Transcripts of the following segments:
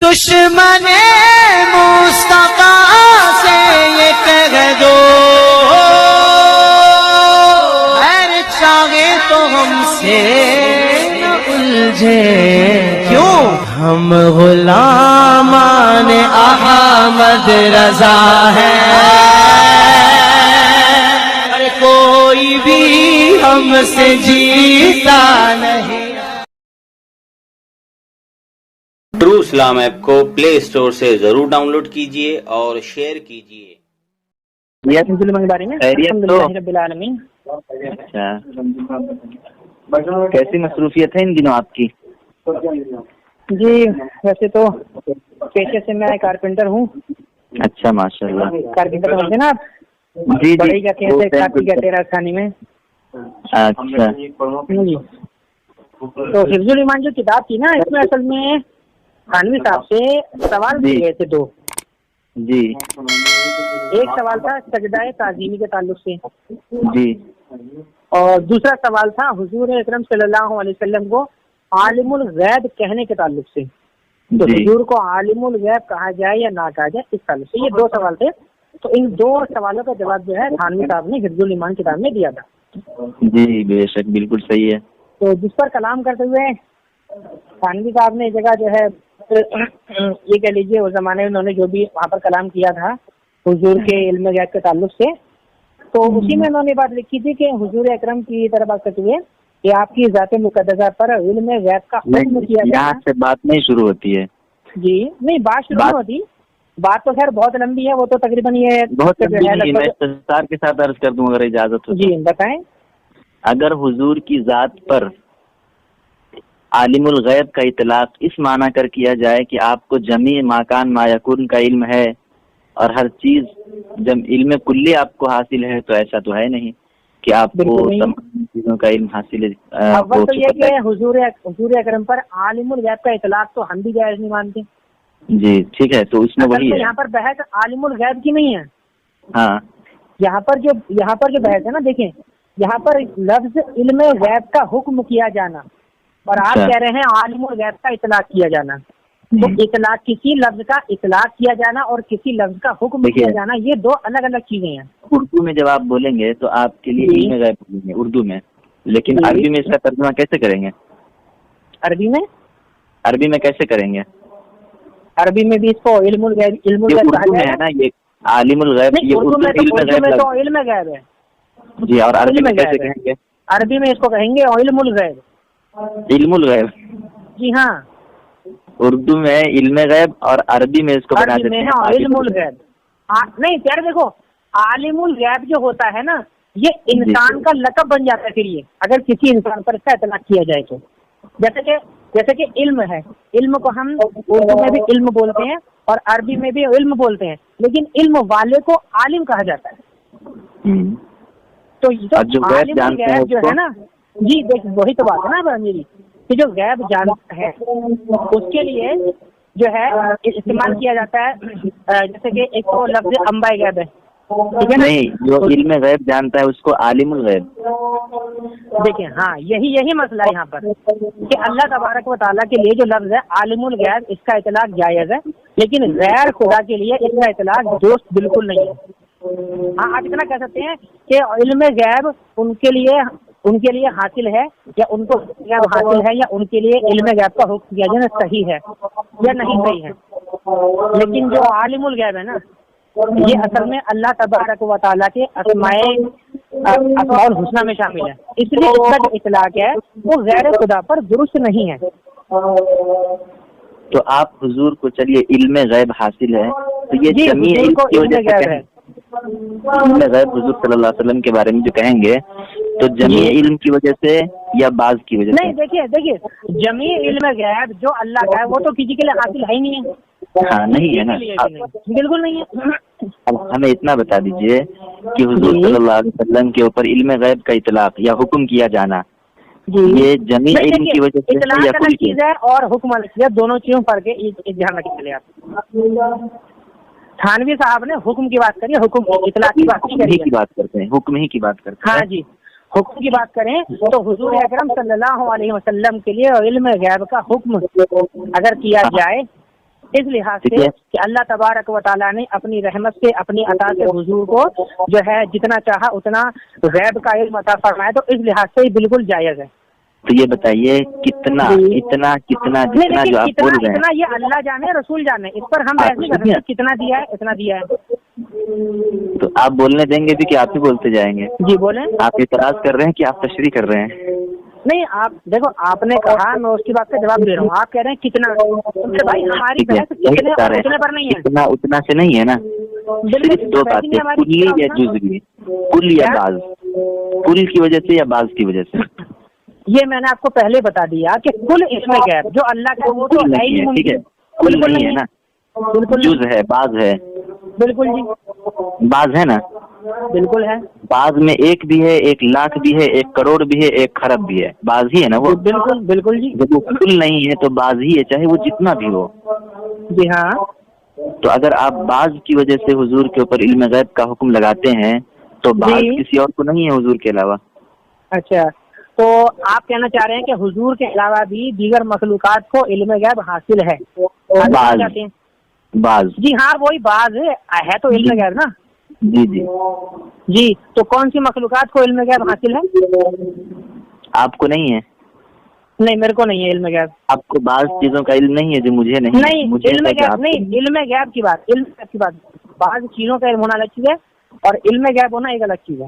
دشمن مصطفیٰ سے یہ کہہ دو خیر چاہے تو ہم سے نہ الجھے، کیوں ہم غلامان احمد رضا ہیں، اور کوئی بھی ہم سے جیتا نہیں۔ ٹرو اسلام ایپ کو پلے اسٹور سے ضرور ڈاؤن لوڈ کیجئے اور شیئر کیجئے۔ رب العالمین۔ اچھا، کیسی مصروفیت ہے ان دنوں آپ کی؟ جی ویسے تو پیشے سے میں کارپینٹر ہوں۔ اچھا ماشاء اللہ۔ کارپینٹر بولتے ہیں نا آپ؟ جی بڑی کا کہتے ہیں، کاپی کا جی۔ تیرا ثانی میں۔ اچھا جی تو حفظ الایمان جو کتاب تھی نا، اس میں اصل میں تھانوی صاحب سے سوال کیے گئے تھے دو۔ جی ایک سوال تھا سجدہ تعظیمی کے تعلق سے، جی، اور دوسرا سوال تھا حضور اکرم صلی اللہ علیہ وسلم کو عالم الغیب کہنے کے تعلق سے، تو حضور کو عالم الغیب کہا جائے یا نہ کہا جائے، اس تعلق سے یہ دو سوال تھے۔ تو ان دو سوالوں کا جواب جو ہے تھانوی صاحب نے حفظ الایمان کتاب میں دیا تھا۔ جی بے شک، بالکل صحیح ہے۔ تو جس پر کلام کرتے ہوئے تھانوی صاحب نے جگہ جو ہے یہ کہہ لیجیے اس زمانے میں انہوں نے جو بھی وہاں پر کلام کیا تھا حضور کے علم غیب کے تعلق سے، تو اسی میں انہوں نے بات لکھی تھی کہ حضور اکرم کی طرف بات کرتے ہوئے کہ آپ کی ذات مقدسہ پر علم غیب کا حکم کیا جائے۔ یہاں سے بات نہیں شروع ہوتی ہے۔ جی نہیں، بات شروع نہیں ہوتی، بات تو خیر بہت لمبی ہے، وہ تو تقریباً یہ بہت میں اختصار کے ساتھ عرض کر دوں اگر اجازت ہو۔ جی بتائیں۔ اگر حضور کی ذات پر عالم الغیب کا اطلاق اس معنی کر کیا جائے کہ آپ کو جمیع ماکان ما یکون کا علم ہے اور ہر چیز جب علم کلی آپ کو حاصل ہے، تو ایسا تو ہے نہیں کہ آپ کو تمام چیزوں کا علم حاصل ہے۔ اول تو یہ کہ حضور اکرم پر عالم الغیب کا اطلاق تو ہم بھی جائز نہیں مانتے۔ جی ٹھیک ہے، تو اس میں وہی ہے، یہاں پر بحث عالم الغیب کی نہیں ہے۔ ہاں یہاں پر جو بحث ہے نا، دیکھیں یہاں پر لفظ علم غیب کا حکم کیا جانا اور آپ کہہ رہے ہیں عالم الغیب کا اطلاق کیا جانا، تو اطلاق کسی لفظ کا اطلاق کیا جانا اور کسی لفظ کا حکم کیا جانا یہ دو الگ الگ چیزیں ہیں۔ اردو میں جب آپ بولیں گے تو آپ کے لیے علم غیب بولیں گے اردو میں، لیکن عربی میں اس کا ترجمہ کیسے کریں گے؟ عربی میں کیسے کریں گے؟ عربی میں بھی اس کو علم الغیب اردو میں ہے نا، یہ عالم الغیب، یہ اردو میں تو علم غیب ہے جی، اور عربی میں کیسے کہیں گے؟ عربی میں اس کو کہیں گے علم الغیب۔ علم الغیب، جی ہاں، اردو میں علم غیب اور عربی میں اس کو بنا دیتے ہیں علم الغیب۔ نہیں پیارے دیکھو، عالم الغیب جو ہوتا ہے نا، یہ انسان کا لقب بن جاتا ہے پھر یہ اگر کسی انسان پر اس کا اطلاق کیا جائے تو، جیسے کہ علم ہے، علم کو ہم اردو میں بھی علم بولتے ہیں اور عربی میں بھی علم بولتے ہیں، لیکن علم والے کو عالم کہا جاتا ہے۔ تو عالم الغیب جو ہے نا، جی دیکھ وہی تو بات ہے نا میری، کہ جو غیب جانتا ہے اس کے لیے جو ہے استعمال کیا جاتا ہے، جیسے کہ ایک تو لفظ انباء غیب ہے، نہیں جو علم غیب جانتا ہے اس کو عالم الغیب۔ دیکھیں ہاں یہی مسئلہ ہے یہاں پر کہ اللہ تبارک و تعالیٰ کے لیے جو لفظ ہے عالم الغیب، اس کا اطلاق جائز ہے، لیکن غیر خدا کے لیے اس کا اطلاق درست بالکل نہیں ہے۔ ہاں آپ اتنا کہہ سکتے ہیں کہ علم غیب ان کے لیے حاصل ہے، یا ان کو غیب حاصل ہے، یا ان کے لیے علم غیب کا حکم کیا جانا صحیح ہے یا نہیں صحیح ہے، لیکن جو عالم الغیب ہے نا، یہ اصل میں اللہ تبارک و تعالیٰ کے اسماء الحسنہ میں شامل ہے، اس لیے اس کا جو اطلاق ہے وہ غیر خدا پر درست نہیں ہے۔ تو آپ حضور کو چلیے علم غیب حاصل ہے، تو یہ جمیع علم کی وجہ سے ہے، علم غیب حضور صلی اللہ علیہ وسلم کے بارے میں جو کہیں گے تو جمیع علم کی وجہ سے یا بعض کی وجہ سے؟ نہیں دیکھیے جمیع علم غیب جو اللہ کا ہے وہ تو کسی کے لیے حاصل ہے ہی نہیں ہے۔ ہاں نہیں ہے نا، بالکل نہیں ہے۔ اب ہمیں اتنا بتا دیجئے کہ حضور صلی اللہ علیہ وسلم کے اوپر علم غیب کا اطلاق یا حکم کیا جانا یہ جمیع علم کی وجہ سے یا کل کی چیز ہے اور حکم الگ چیز ہے، دونوں چیزوں پر کے دھیان رکھیں چلے آپ۔ تھانوی صاحب نے حکم کی بات کری، حکم اطلاق کی بات نہیں کری، حکم ہی کی بات کرتے ہیں۔ ہاں جی، حکم کی بات کریں تو حضور اکرم صلی اللہ علیہ وسلم کے لیے علم غیب کا حکم اگر کیا جائے اس لحاظ سے کہ اللہ تبارک و تعالیٰ نے اپنی رحمت سے اپنی عطا سے حضور کو جو ہے جتنا چاہا اتنا غیب کا علم عطا فرمایا، تو اس لحاظ سے بالکل جائز ہے۔ تو یہ بتائیے کتنا اتنا کتنا جتنا جو آپ بول رہے ہیں اتنا یہ اللہ جانے رسول جانے، اس پر ہم بحث نہیں کر سکتے کتنا دیا ہے اتنا دیا ہے۔ تو آپ بولنے دیں گے بھی کہ آپ ہی بولتے جائیں گے؟ جی بولیں۔ آپ اعتراض کر رہے ہیں کہ آپ تشریح کر رہے ہیں؟ نہیں آپ دیکھو، آپ نے کہا، میں اس کی بات کا جواب دے رہا ہوں، آپ کہہ رہے ہیں کتنا، بھائی ہماری بحث کتنے پر نہیں ہے، اتنا سے نہیں ہے نا، دو باتیں، کلی یا جزوی، کل یا بعض، کل کی وجہ سے یا بعض کی وجہ سے؟ یہ میں نے آپ کو پہلے بتا دیا کہ کل علم غیب جو اللہ کا وہ تو ہے ہی ٹھیک ہے، بالکل نہیں ہے نا، بالکل جز ہے، بعض ہے، بالکل جی بعض ہے نا، بالکل ہے، بعض میں ایک بھی ہے، 1,00,000 بھی ہے، 1 کروڑ بھی ہے، 1 خرب بھی ہے، بعض ہی ہے نا وہ، بالکل بالکل جی، جب وہ کل نہیں ہے تو بعض ہی ہے، چاہے وہ جتنا بھی ہو۔ جی ہاں، تو اگر آپ بعض کی وجہ سے حضور کے اوپر علم غیب کا حکم لگاتے ہیں تو بعض کسی اور کو نہیں ہے حضور کے علاوہ۔ اچھا، تو آپ کہنا چاہ رہے ہیں کہ حضور کے علاوہ بھی دیگر مخلوقات کو علم غیب حاصل ہے؟ بعض جی ہاں، وہی بعض ہے تو علم غیب نا۔ جی جی جی، تو کون سی مخلوقات کو علم غیب حاصل ہے؟ آپ کو نہیں ہے؟ نہیں میرے کو نہیں ہے علم غیب۔ آپ کو بعض چیزوں کا علم نہیں ہے جو مجھے نہیں؟ نہیں علم غیب نہیں، علم غیب کی بات، علم غیب کی بات، بعض چیزوں کا علم ہونا الگ چیز ہے اور علم غیب ہونا ایک الگ چیز ہے۔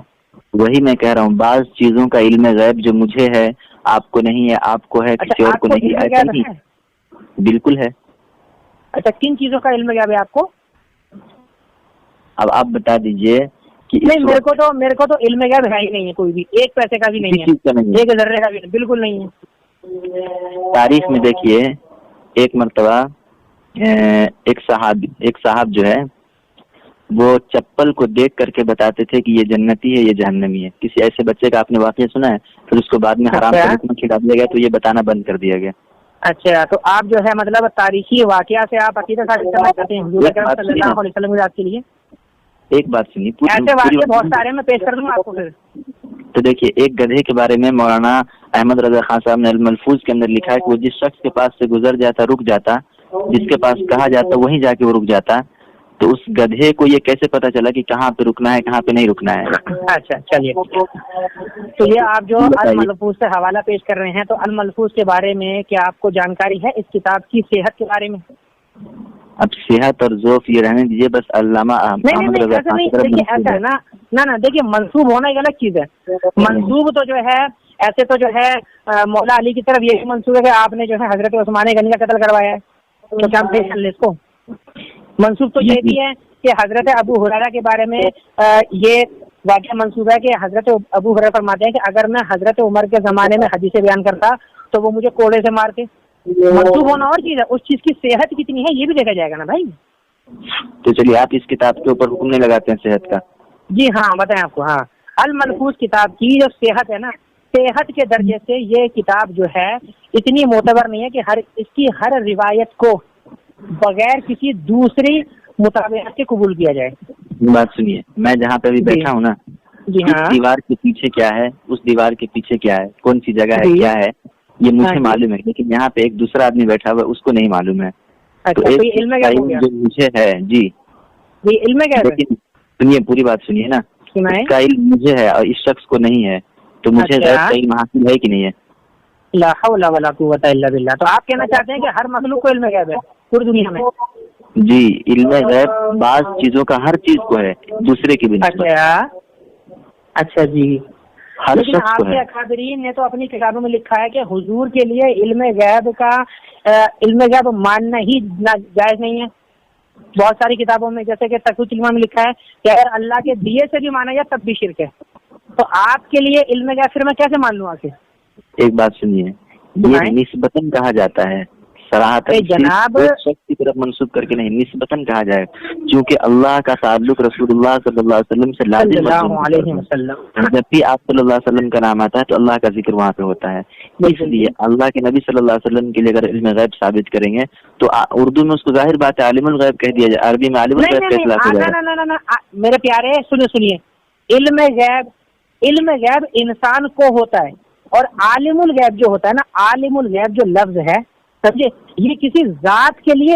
وہی میں کہہ رہا ہوں، بعض چیزوں کا علم غیب جو مجھے ہے آپ کو نہیں ہے، آپ کو ہے کسی اور کو نہیں، ایسا نہیں؟ بالکل ہے۔ اچھا، کن چیزوں کا علم غیب ہے آپ کو؟ اب آپ بتا دیجئے کہ نہیں میرے کو تو علم غیب ہے ہی نہیں ہے، کوئی بھی، 1 پیسے کا بھی نہیں ہے، 1 ذرے کا بھی بالکل نہیں ہے۔ تاریخ میں دیکھیے، ایک مرتبہ ایک صاحب جو ہے وہ چپل کو دیکھ کر کے بتاتے تھے کہ یہ جنتی ہے یہ جہنمی ہے۔ کسی ایسے بچے کا آپ نے واقعہ سنا ہے؟ پھر اس کو بعد میں حرام کا حکم کھلا دیا گیا تو یہ بتانا بند کر دیا گیا۔ اچھا، تو آپ جو ہے مطلب تاریخی واقعہ سے آپ عقیدہ ثابت کرنا چاہتے ہیں حضور اکرم صلی اللہ علیہ وسلم کے لیے؟ ایک بات سنیے، ایسے واقعے بہت سارے میں پیش کر دوں آپ کو پھر۔ تو دیکھیے، ایک گدھے کے بارے میں مولانا احمد رضا خان صاحب نے الملفوظ کے اندر لکھا ہے کہ وہ جس شخص کے پاس سے گزر جاتا رک جاتا، جس کے پاس کہا جاتا وہیں جا کے وہ رک جاتا، تو اس گدھے کو یہ کیسے پتا چلا کہ کہاں پہ رکنا ہے کہاں پہ نہیں رکنا ہے؟ اچھا چلیے، تو یہ آپ جو الملفوظ سے حوالہ پیش کر رہے ہیں، تو الملفوظ کے بارے میں کیا آپ کو جانکاری ہے اس کتاب کی صحت کے بارے میں؟ اب صحت اور ذوف یہ رہنے دیجیے، بس علامہ احمد رضا خان دیکھیے ایسا ہے نا، دیکھیے منسوب ہونا ایک الگ چیز ہے، منسوب تو جو ہے ایسے تو جو ہے مولا علی کی طرف یہی منسوب ہے کہ آپ نے جو ہے حضرت عثمان غنی کا قتل کروایا ہے، تو کیا ہم پیش کر لیں اس کو؟ منسوب تو یہ بھی ہے کہ حضرت ابو ہریرہ کے بارے میں یہ واقعہ منسوب ہے کہ حضرت ابو ہریرہ فرماتے ہیں کہ اگر میں حضرت عمر کے زمانے میں حدیث بیان کرتا تو وہ مجھے کوڑے سے مارتے۔ منسوب ہونا اور چیز ہے، اس چیز کی صحت کتنی ہے یہ بھی دیکھا جائے گا نا بھائی۔ تو چلیے، آپ اس کتاب کے اوپر حکم نہیں لگاتے ہیں صحت کا؟ جی ہاں بتائیں آپ کو، ہاں الملفوظ کتاب کی جو صحت ہے نا، صحت کے درجے سے یہ کتاب جو ہے اتنی معتبر نہیں ہے کہ اس کی ہر روایت کو بغیر کسی دوسری مطابقت کے قبول کیا جائے۔ بات سنیے، میں جہاں پہ ابھی بیٹھا ہوں نا، جی ہاں، اس دیوار کے پیچھے کیا ہے، اس دیوار کے پیچھے کیا ہے، کون سی جگہ ہے، کیا ہے، یہ مجھے معلوم ہے، لیکن یہاں پہ ایک دوسرا آدمی بیٹھا ہوا ہے اس کو نہیں معلوم ہے۔ تو علم جو مجھے ہے، جی علم کیا ہے، سنیے پوری بات سنیے نا، اس کا علم مجھے ہے اور اس شخص کو نہیں ہے، تو مجھے غیب کا علم حاصل ہے کہ نہیں ہے؟ لا حول ولا قوت الا باللہ۔ تو آپ کہنا چاہتے ہیں کہ ہر مخلوق کو علم غیب ہے پوری دنیا میں؟ جی، علم غیب بعض چیزوں کا ہر چیز کو ہے، دوسرے کی بھی نہیں۔ اچھا جی، لیکن آپ کو کے اکابرین نے تو اپنی کتابوں میں لکھا ہے کہ حضور کے لیے علم غیب ماننا ہی جائز نہیں ہے۔ بہت ساری کتابوں میں جیسے کہ تقویۃ الایمان میں لکھا ہے کہ اگر اللہ کے دیے سے بھی مانا جائے تب بھی شرک ہے، تو آپ کے لیے علم غیب پھر میں کیسے مان لوں آخر؟ ایک بات سنیے، یہ نسبتاً کہا جاتا ہے، صراحتاً جناب شخص کی طرف منسوب کر کے نہیں، نسبتاً کہا جائے، کیونکہ اللہ کا تعلق رسول اللہ صلی اللہ علیہ وسلم سے لازم، جب بھی آپ صلی اللہ علیہ وسلم کا نام آتا ہے تو اللہ کا ذکر وہاں پہ ہوتا ہے، اس لیے اللہ کے نبی صلی اللہ علیہ وسلم کے لیے اگر علم غیب ثابت کریں گے تو اردو میں اس کو ظاہر بات ہے عالم الغیب کہہ دیا جائے، عربی میں عالم الغیب کا اطلاق ہو جائے گا۔ میرے پیارے سنیے، علم غیب انسان کو ہوتا ہے، اور عالم الغیب جو ہوتا ہے نا، عالم الغیب جو لفظ ہے سمجھے، یہ کسی ذات کے لیے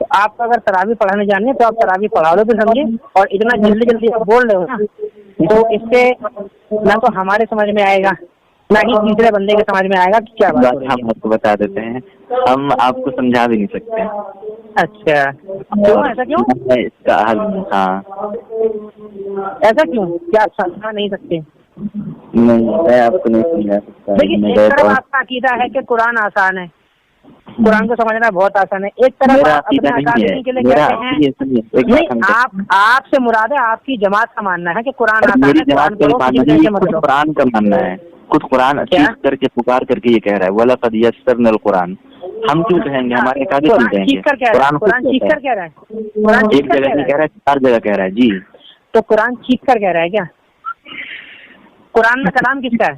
تو آپ کو اگر تراویح پڑھانے جانے ہیں تو آپ تراویح پڑھا لو تو سمجھے. اور اتنا جلدی جلدی آپ بول رہے ہو نا تو اس سے نہ تو ہمارے سمجھ میں آئے گا نہ ہی تیسرے بندے کے سمجھ میں آئے گا کہ کیا بات ہو رہی ہے. ہم آپ کو بتا دیتے ہیں, ہم آپ کو سمجھا بھی نہیں سکتے. اچھا کیوں, ایسا کیوں؟ اس کا حل, ہاں ایسا کیوں, کیا آپ سمجھا نہیں سکتے؟ نہیں, میں آپ کو نہیں سمجھا سکتا. دیکھیے ایک طرف آپ کا عقیدہ ہے کہ قرآن آسان ہے, قرآن کو سمجھنا بہت آسان ہے. ایک طرف آپ اپنے اکادمی کے لیے کہتے ہیں نہیں, آپ سے مراد ہے آپ کی جماعت کا ماننا ہے کہ قرآن آسان ہے, قرآن کا ماننا ہے. خود قرآن چیخ کر کے پکار کر کے یہ کہہ رہا ہے وَلَقَدْ يَسَّرْنَا الْقُرْآنَ. ہم کیوں کہیں گے, ہمارے اکادمی کیوں کہیں گے؟ قرآن چیخ کر کہہ رہا ہے, ایک جگہ نہیں کہہ رہا ہے, 4 جگہ کہہ رہا ہے. جی تو قرآن چیخ کر کہہ رہا ہے کیا؟ قرآن میں کلام کس کا ہے؟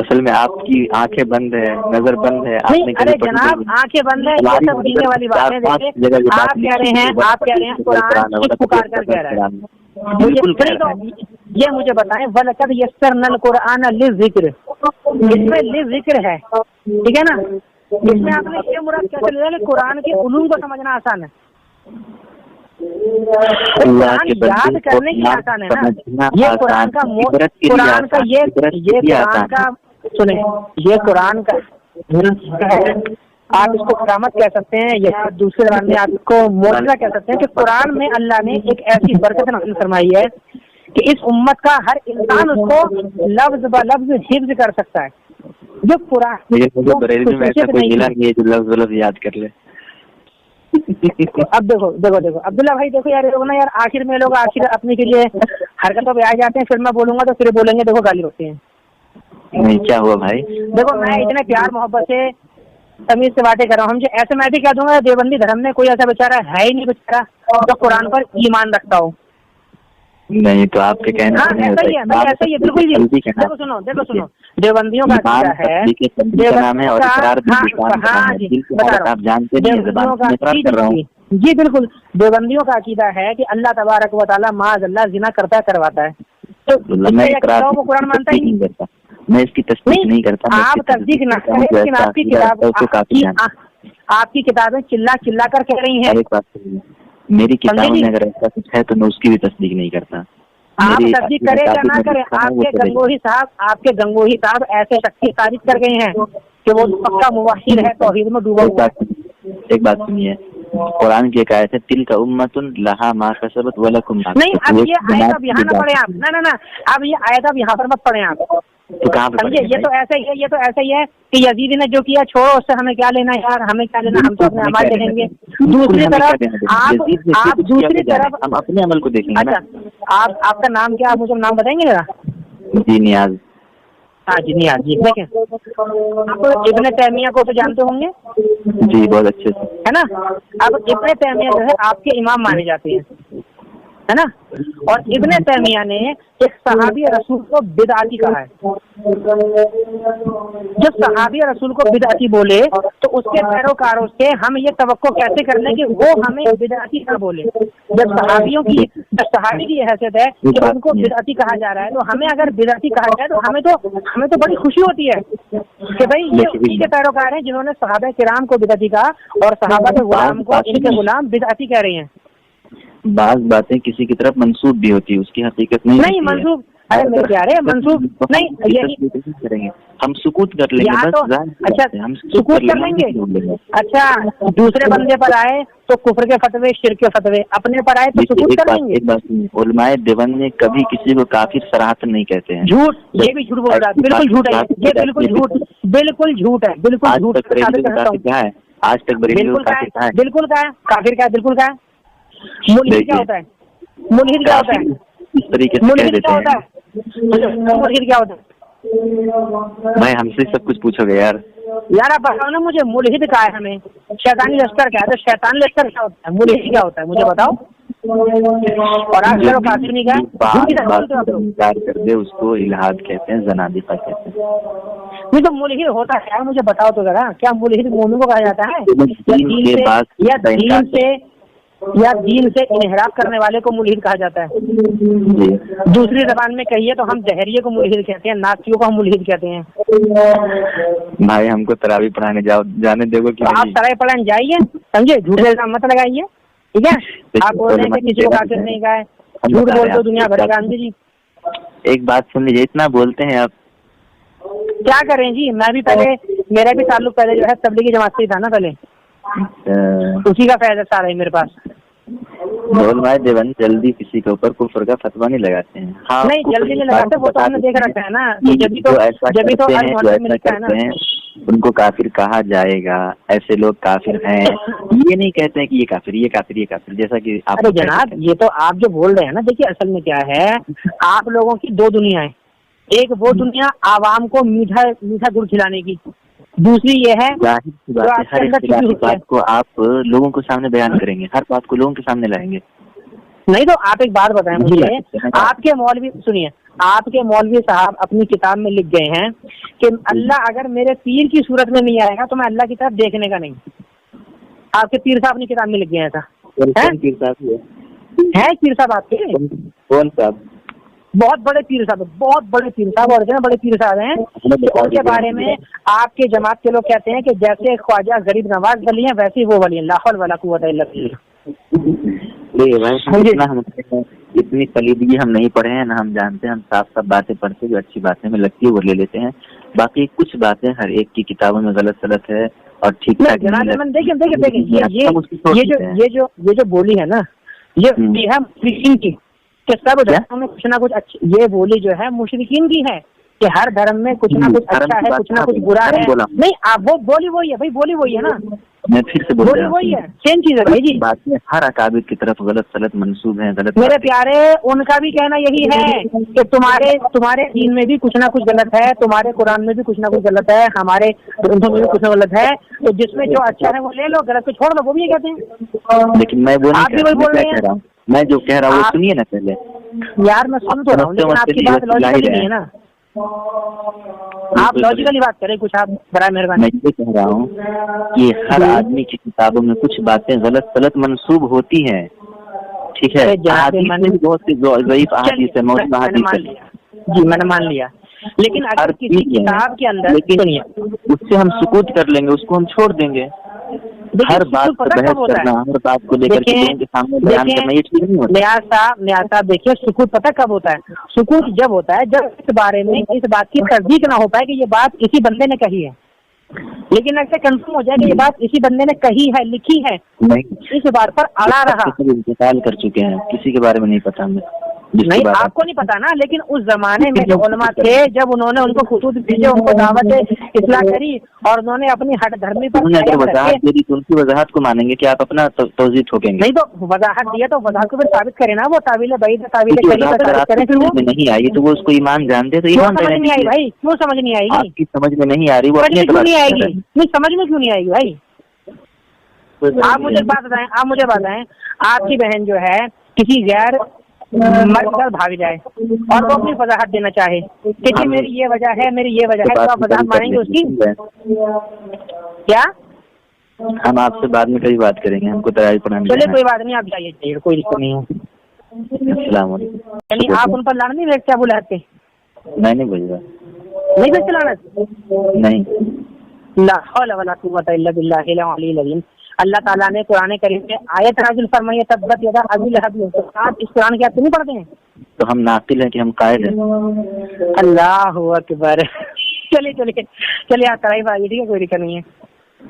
اصل میں آپ کی آنکھیں بند ہے, نظر بند ہے. ارے جناب آنکھیں بند ہے, یہ سب پینے والی باتیں دیکھیں. آپ کہہ رہے ہیں قرآن چیخ پکار کر کہہ رہا ہے. یہ مجھے بتائیں وَلَقَدْ يَسَّرْنَا الْقُرْآنَ لِلذِّكْرِ, اس میں لِلذِّكْر ہے, ٹھیک ہے نا. اس میں آپ نے یہ مراد کیسے لیا کہ قرآن کے علوم کو سمجھنا آسان ہے؟ قرآن یاد کرنے کی آسان ہے نا. یہ قرآن کا قرآن کا سنیں, یہ قرآن کا آپ اس کو کرامت کہہ سکتے ہیں یا دوسرے زبان میں آپ اس کو معجزہ کہہ سکتے ہیں کہ قرآن میں اللہ نے ایک ایسی برکت نازل فرمائی ہے کہ اس امت کا ہر انسان اس کو لفظ ب لفظ حفظ کر سکتا ہے. جو قرآن لفظ یاد کر لے. اب دیکھو عبداللہ بھائی, دیکھو یار نا یار, آخر میں لوگ آخر اپنے کے لیے حرکتوں پہ آ جاتے ہیں. پھر میں بولوں گا تو پھر بولیں گے دیکھو گالی ہوتی ہیں. نہیں کیا ہوا بھائی, دیکھو میں اتنے پیار محبت سے تمیز سے باتیں کر رہا ہوں. مجھے ایسے میں بھی کہہ دوں گا دیوبندی دھرم میں کوئی ایسا بیچارہ ہے ہی نہیں بیچارہ جو قرآن پر ایمان رکھتا ہو. نہیں تو آپ کے کہنا ایسا ہی ہے بالکل. دیکھو سنو دیوبندیوں کا عقیدہ ہے, جی بالکل دیوبندیوں کا عقیدہ ہے کہ اللہ تبارک و تعالیٰ معاذ اللہ زنا کرواتا ہے. تو وہ قرآن مانتا ہی نہیں. میں اس کی تصدیق نہیں کرتا. آپ تصدیق نہ کریں, لیکن آپ کی کتاب آپ کی کتابیں چلا کر کہہ رہی ہیں. میری کتابوں میں اگر ایسا کچھ ہے تو میں اس کی بھی تصدیق نہیں کرتا. آپ تصدیق کرے یا نہ کرے, آپ کے گنگوہی صاحب ایسے شخصی تعریف کر گئے ہیں کہ وہ پکا موحد ہے, توحید میں ڈوبا ہوا. ایک بات سنیے, قرآن کی ایک آیت ہے تلک امۃ لہا ما کسبت ولکم ما کسبتم. نہیں اب یہ آیت اب یہاں نہ پڑھیں آپ, نہ اب یہ آیت اب یہاں پر مت پڑھیں آپ. تو کہاں پر سمجھے, یہ تو ایسا ہی ہے کہ یزید نے جو کیا چھوڑو, اس سے ہمیں کیا لینا یار, ہمیں کیا لینا, ہم تو اپنے عمل دیکھیں گے. دوسری طرف آپ دوسری طرف ہم اپنے عمل کو دیکھیں گے. اچھا آپ کا نام کیا, آپ مجھے نام بتائیں گے ذرا؟ جی نیاز. ہاں جی نیاز جی. دیکھیں آپ ابن تیمیہ کو تو جانتے ہوں گے. جی بہت اچھے سے, ہے نا. اب ابن تیمیہ جو ہے آپ کے امام مانے جاتے ہیں, ہے نا. اور ابن تیمیہ نے ایک صحابی رسول کو بدعتی کہا ہے. جب صحابی رسول کو بدعتی بولے تو اس کے پیروکاروں سے ہم یہ توقع کیسے کر لیں کہ وہ ہمیں بدعتی نہ بولے. جب صحابی کی حیثیت ہے کہ ان کو بدعتی کہا جا رہا ہے, تو ہمیں اگر بدعتی کہا جائے تو ہمیں تو بڑی خوشی ہوتی ہے کہ بھائی یہ اسی کے پیروکار ہیں جنہوں نے صحابہ کرام کو بدعتی کہا, اور صحابہ کے غلام کو ان کے غلام بدعتی کہہ رہے ہیں. بعض باتیں کسی کی طرف منسوب بھی ہوتی ہے, اس کی حقیقت نہیں منسوب. ارے میرے پیارے منسوب نہیں, یہی کریں گے ہم سکوت کر لیں گے. اچھا سکوت کر لیں گے. اچھا دوسرے بندے پر آئے تو کفر کے فتوے, شرک کے فتوے, اپنے پر آئے تو سکوت کر لیں گے. علماء دیوبند میں کبھی کسی کو کافر صراحتن نہیں کہتے ہیں. جھوٹ, یہ بھی جھوٹ بول رہا ہے, بالکل جھوٹ ہے یہ, بالکل جھوٹ ہے, بالکل جھوٹ کیا ہے آج تک بالکل کا ہے, بالکل کا ہے کافر کا ہے, بالکل کا ہے. ملحد کیا ہوتا ہے, ملحد کیا ہوتا ہے, اس طریقے سے ملحد کیا ہوتا ہے, ملحد کیا ہوتا ہے. بھائی ہم سے سب کچھ پوچھو گے یار آپ بتاؤ نا مجھے, ملحد کیا ہے, ہمیں شیطانی لشکر کیا ہے, تو شیطان لشکر کیا ہوتا ہے, ملحد کیا ہوتا ہے مجھے بتاؤ. اور آپ چلو کافر نہیں انکار کر دے اس کو الحاد کہتے ہیں, زنادقہ کہتے ہیں. نہیں تو ملحد ہوتا ہے مجھے بتاؤ تو ذرا, کیا ملحد مومن کو کہا جاتا ہے یا دین سے انحراف کرنے والے کو ملحد کہا جاتا ہے؟ دوسری زبان میں کہیے تو ہم جہریے کو ملحد کہتے ہیں, ناقیوں کو ہم ملحد کہتے ہیں. بھائی ہم کو تراویح پڑھانے جانے دے گو کہ آپ تراویح پڑھانے جائیے, سمجھے, جھوٹے الزام مت لگائیے. ٹھیک ہے. آپ بول رہے ہیں کہ کسی کو کافر نہیں کہا ہے, جھوٹ بول تو دنیا بھر کا. جی ایک بات سن لیجیے, اتنا بولتے ہیں آپ, کیا کریں جی, میں بھی پہلے میرا بھی تعلق پہلے جو ہے تبلیغی جماعت سے تھا نا, پہلے اسی کا فائدہ سارا ہے میرے پاس. علماء دیوبند جلدی کسی کے اوپر کفر کا فتویٰ نہیں لگاتے ہیں. ہاں نہیں جلدی نہیں لگاتے, وہ تو ہم نے دیکھ رکھا ہے نا, جبھی تو ملتا ہے نا ان کو کافر کہا جائے گا. ایسے لوگ کافر ہیں, یہ نہیں کہتے ہیں کہ یہ کافر یہ کافر یہ کافر, جیسا کہ آپ. ارے جناب یہ تو آپ جو بول رہے ہیں نا, دیکھیے اصل میں کیا ہے, آپ لوگوں کی دو دنیا ہے. ایک وہ دنیا عوام کو میٹھا گڑ کھلانے کی, دوسری یہ ہے ہر بات کو آپ لوگوں کے سامنے بیان کریں گے, ہر بات کو لوگوں کے سامنے لائیں گے. نہیں تو آپ ایک بات بتائیں مجھے, آپ کے مولوی سنیے, آپ کے مولوی صاحب اپنی کتاب میں لکھ گئے ہیں کہ اللہ اگر میرے پیر کی صورت میں نہیں آئے گا تو میں اللہ کی طرف دیکھنے کا نہیں. آپ کے پیر صاحب اپنی کتاب میں لکھ گئے ایسا ہے. پیر صاحب آپ کے کون صاحب؟ بہت بڑے پیر صاحب, بہت بڑے پیر صاحب, اور بڑے پیر صاحب ہیں. ان کے بارے میں آپ کے جماعت کے لوگ کہتے ہیں کہ جیسے خواجہ غریب نواز ولی ہیں ویسے وہ ولی ہیں. لا حول ولا قوت الا باللہ. اتنی کلیدگی ہم نہیں پڑھے ہیں, نہ ہم جانتے ہیں. ہم صاف باتیں پڑھتے جو اچھی باتیں میں لگتی ہے وہ لے لیتے ہیں. باقی کچھ باتیں ہر ایک کی کتابوں میں غلط سلط ہے اور ٹھیک ٹھاک. دیکھیں یہ جو بولی ہے نا, یہ ہے مشرکین کی, کہ سب دھرموں میں کچھ نہ کچھ اچھا. یہ بولی جو ہے مشرکین کی ہے کہ ہر دھرم میں کچھ نہ کچھ اچھا ہے, کچھ نہ کچھ برا ہے. نہیں آپ وہ بولی وہی ہے بھائی, بولی وہی ہے نا. میں پھر سے بولی وہی ہے, سیم چیز ہے بھائی جی. باتیں ہر اکابر کی طرف غلط سلط منسوب ہیں. غلط میرے پیارے, ان کا بھی کہنا یہی ہے کہ تمہارے دین میں بھی کچھ نہ کچھ غلط ہے, تمہارے قرآن میں بھی کچھ نہ کچھ غلط ہے, ہمارے گرنتھوں میں بھی کچھ نہ غلط ہے. تو جس میں جو اچھا ہے وہ لے لو, غلط کو چھوڑ دو, وہ بھی یہ کہتے ہیں. لیکن میں آپ بھی وہی بول رہے ہیں. میں جو کہہ رہا ہوں وہ سنیے نا پہلے. یار میں سن تو رہا ہوں لیکن آپ کی بات لاجیکلی نہیں ہے نا. آپ لاجیکلی بات کریں کچھ, آپ برائے مہربانی. میں یہ کہہ رہا ہوں کہ ہر آدمی کی کتابوں میں کچھ باتیں غلط سلط منسوب ہوتی ہیں. ٹھیک ہے, بہت سی ضعیف احادیث ہے, موضوع احادیث ہے. جی میں نے مان لیا, لیکن اگر کسی کتاب کے اندر اس سے ہم سکوت کر لیں گے, اس کو ہم چھوڑ دیں گے. ہر بات پر بحث کرنا, ہر بات کو لے کر کے ان کے سامنے بیان کرنا, یہ ٹھیک نہیں ہوتا. نیاز صاحب دیکھیے, سکوت پتہ کب ہوتا ہے؟ سکوت جب ہوتا ہے جب اس بارے میں اس بات کی تصدیق نہ ہو پائے کہ یہ بات اسی بندے نے کہی ہے. لیکن ایسے کنفرم ہو جائے کہ یہ بات اسی بندے نے کہی ہے, لکھی ہے, اس بات پر اڑا رہا. انتقال کر چکے ہیں, کسی کے بارے میں نہیں پتا ہمیں. نہیں آپ کو نہیں پتا نا, لیکن اس زمانے میں جو علماء تھے, جب انہوں نے ان کو خطوط بھیجے, ان کو دعوت اطلاع کری اور انہوں نے اپنی ہٹ دھرمی پر وضاحت دے دی تو ان کی وضاحت کو مانیں گے کہ آپ اپنا توضیح ٹھوکیں گے. نہیں تو وضاحت دیا تو وضاحت کو پھر ثابت کرے نا, وہ تعویل بعید تعویل نہیں آئی تو وہ اس کو ایمان جان دے. تو ایمان نہیں آئی بھائی, کیوں سمجھ نہیں آئے گی؟ آپ کی سمجھ میں نہیں آ رہی, وہ نہیں آئے گی. نہیں سمجھ میں کیوں نہیں آئے گی بھائی؟ آپ مجھے بات بتائیں, آپ کی بہن جو ہے کسی غیر مرد پر بھاگ جائے اور وہ اپنی وضاحت دینا چاہے کہ جی میری یہ وجہ ہے, میری یہ وجہ ہے, تو آپ وضاحت مانیں گے اس کی کیا؟ ہم آپ سے بعد میں کئی بات کریں گے, ہم کو تیاری پڑھانے. چلیے کوئی بات نہیں, آپ جائیے, کوئی دقت نہیں ہے. السلام علیکم. یعنی آپ ان پر لانا نہیں بھیجتے ابو لہب پہ؟ میں نہیں بھیج رہا. نہیں بھیجتے لانا؟ نہیں. لا حول ولا قوت الا باللہ العلی العظیم. اللہ تعالیٰ نے قرآن کریم میں آیت نازل فرمائی ہے, تبت یدا ابی لہب. آپ اس قرآن کی آپ نہیں پڑھتے ہیں؟ تو ہم ناقل ہیں کہ ہم قائل ہیں. اللہ اکبر. چلیے آپ ترائی پڑھائیے, ٹھیک ہے, کوئی دقت نہیں ہے.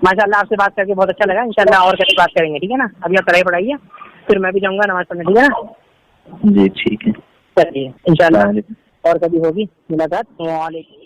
ماشاء اللہ آپ سے بات کر کے بہت اچھا لگا. انشاءاللہ اور کبھی بات کریں گے, ٹھیک ہے نا. ابھی آپ ترائی پڑھائیے, پھر میں بھی جاؤں گا نماز پڑھنے, ٹھیک ہے نا. جی ٹھیک ہے, چلیے انشاءاللہ اور کبھی ہوگی ملاقات. وعلیکم.